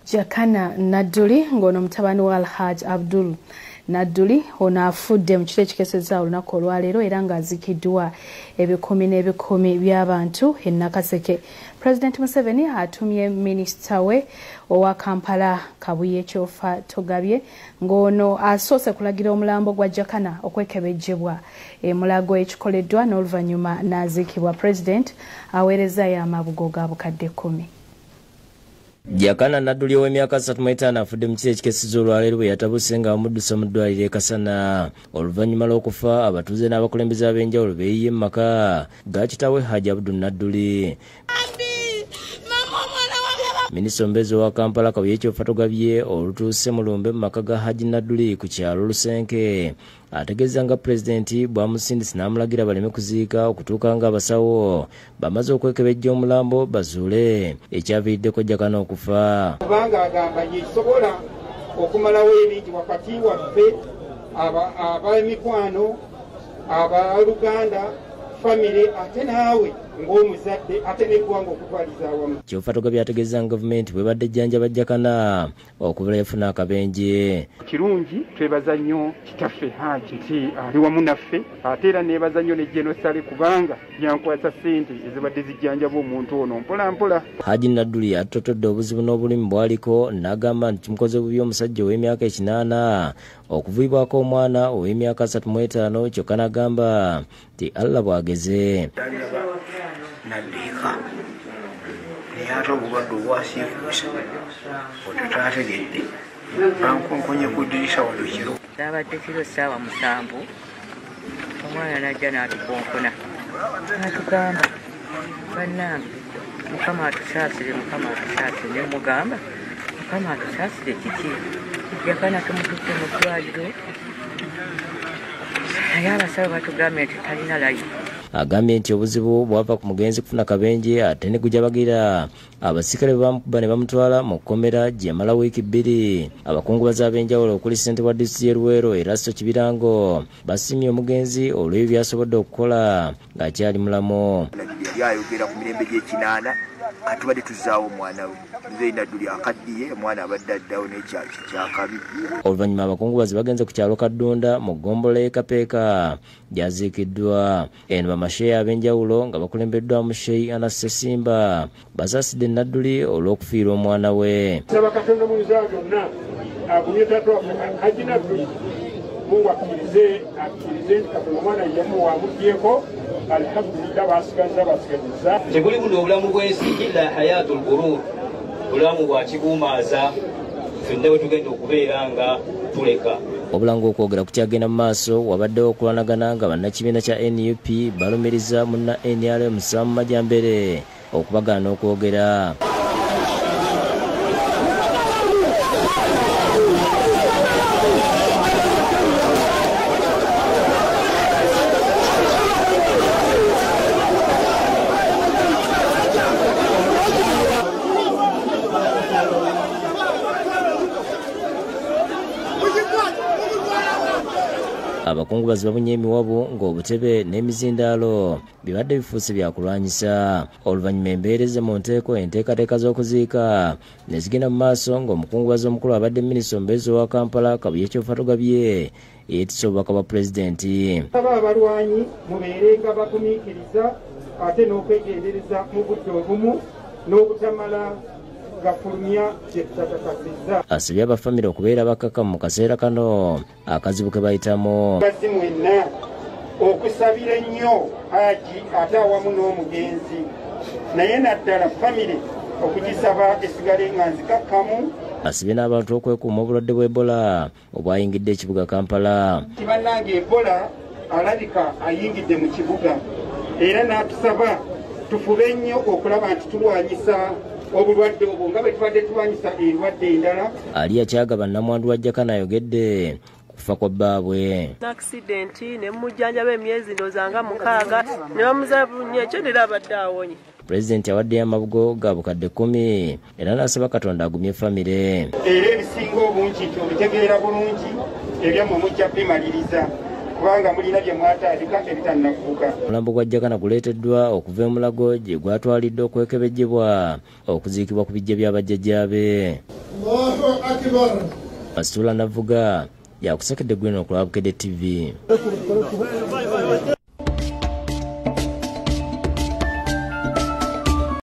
Jakana Nadduli ng'ono mutabani wa Alhaji Abdul Nadduli ono afudde mu kiro ekikesezza olunaku olwaleero era ng'azikiddwa ebikumi n'ebikumi by'abantu e Nakaseke. President Museveni atumye minisita we owa Kampala Kabuye Kyofa Togabye ng'ono asoose kulagira omulambo gwa Jakana okwekebejjebwa emulago ekikoleddwa n'oluvannyuma n'aziikibwa. President aweerezaayo amabugo ga bukadde 10. Jakana Nadduli ow'emyaka 35 afudde mu kiro ekikesezza olwaleero bwe yatabuse nga amuddusa mu ddwaliro e Kasana oluvannyuma lw'okufa abatuuze n'abakulembeze ab'enjawulo beeyiye mu maka ga kitaawe Haji Abdul Nadduli. Minisita omubeezi owa Kampala Kabuye Kyofa Togabye olutuuse mu lumbe mu maka ga Haji Nadduli ku kyalo Lusenke ategeeza nga pulezidenti bw'amusindise n'amulagira baleme kuziika okutuuka nga abasawo bamaze okwekebejja omulambo bazuule ekyaviiriddeko Jakana okufa. Kubanga agamba yesobola okumalawo ebingi wakati waffe ab'emikwano abaluganda famire ate naawe ng'omuzadde ate n'eggwanga okutwaliza awamu. Kyofa Togabye ategeeza nga gavumenti bwebadde ejjanjaba Jakana okubeera yafuna akabenje. Kirungi twebaza nnyo kitaffe Haji nti ali wamu naffe ate era neebaza nnyo ne Genosale kubanga yankwasa ssente ezibadde zijjanjaba omuntu ono mpola mpola. Haji Nadduli atotodde obuzibu n'obulimi bwaliko n'agamba nti kimukoze bubi omusajja ow'emyaka 80 okuviibwako omwana ow'emyaka 35 kyokka n'agamba nti Allah bwageze. Nandika neyata obulwadde obwasiikuusa otutaategedde bankonkonye ku ddirisa wano kiro zabadde kiro 7 omwana najja n'atukonkona n'atugamba bannange Mukama atusaasire ne mugamba Mukama atusaasire kiki Jakana tumututte mu ddwaliro naye abasawo batugambye nti talina layi. Agambye nti obuzibu bwava ku mugenzi kufuna kabenje ate ne gujabagira abasikale bamukuba ne bamutwala mu kkomera gye yamala wiiki 2. Abakungubazi ab'enjawulo okuli ssente wa disitulikiti y'e Luweero Erasto Kibirango basimye omugenzi olw'ebyo byasobodde okukola ng'akyali mulamu. Yali ayogera ku mirembe gy'ekinaana katubadde tuzaawo omwana we nze Nadduli akaddiye omwana abadde addawo n'ekyalo kyakabi. Oluvannyuma abakungubazi bagenze ku kyalo Kaddunda mu ggombolola y'Ekapeeka gyaziikiddwa. Eno bamasheeya ab'enjawulo nga bakulembeddwamu Sheikh Anas Ssesimba basaasidde Nadduli olw'okufiirwa omwana we. Saba Katonda mu nzaa zonna agumye taata Haji Nadduli muwakkirize akkirize nti Katonda omwana yamuwa amugyeko alhamdulillah basigazza tekuli buno obulamu bw'ensi illa hayatul gurur obulamu bwa kiguumaaza ffenna bwe tugenda okubeera nga tuleka. Obulanga okwogera kukyagenda mu maaso wabaddewo okulwanagana nga bannakibiina kya NUP balumiriza munna NRM Sam Majambere okubagaana okwogera. Abakungubazi babunye emiwabo ng'obutebe n'emizindaalo bibadde bifuuse byakulwanyisa. Oluvannyuma embeereze mu nteeko enteekateeka z'okuziika ne zigenda mu maaso ng'omukungubazi omukulu abadde minisita omubeezi owa Kampala Kabuye Kyofa Togabye yeetisse obubaka bwa pulezidenti. Abalwanyi mubeerenga bagumiikiriza ate n'okwegendereza mu budde obumu n'obutamala asibye abafamire okubeera bakaka mu kaseera kano akazibu ke bayitamu. Bazzi mwenna okusabira ennyo Haji ate awamu n'omugenzi naye naddala famire okugisaba esigale nga nzikakkamu. Asibye n'abantu okwekuuma obulwadde bwa Ebola obwayingidde ekibuga Kampala. Bannange Ebola alabika ayingidde mu kibuga era n'atusaba tufube nnyo okulaba nti tulwanyisa obulwadde obwo nga bwe tubadde tulwanyisa endwadde endala. Ali akyagaba nnamwandu wa Jakana ayogedde kufa kwa bbaabwe. Aksidenti ne mujjanjaba emyezi ndozanga 6 ne bamuzabunya ekyo nera abadde awonye. Pulezidenti awaddeyo amabugo ga bukadde 10 era n'asaba Katonda agumye famire. Era ebisinga obungi nti obitegeera bulungi ebyammwe mujja bimaliriza kubanga mulina bye mwatandika ebitannakubuka. Omulambo gwa Jakana guleeteddwa okuva emulago gye gwatwaliddwa okwekebejjebwa okuziikibwa ku bijja by'abajjajjaabe. Masitula Navuga yakusekedde Gwino ku Lwabukedde TV.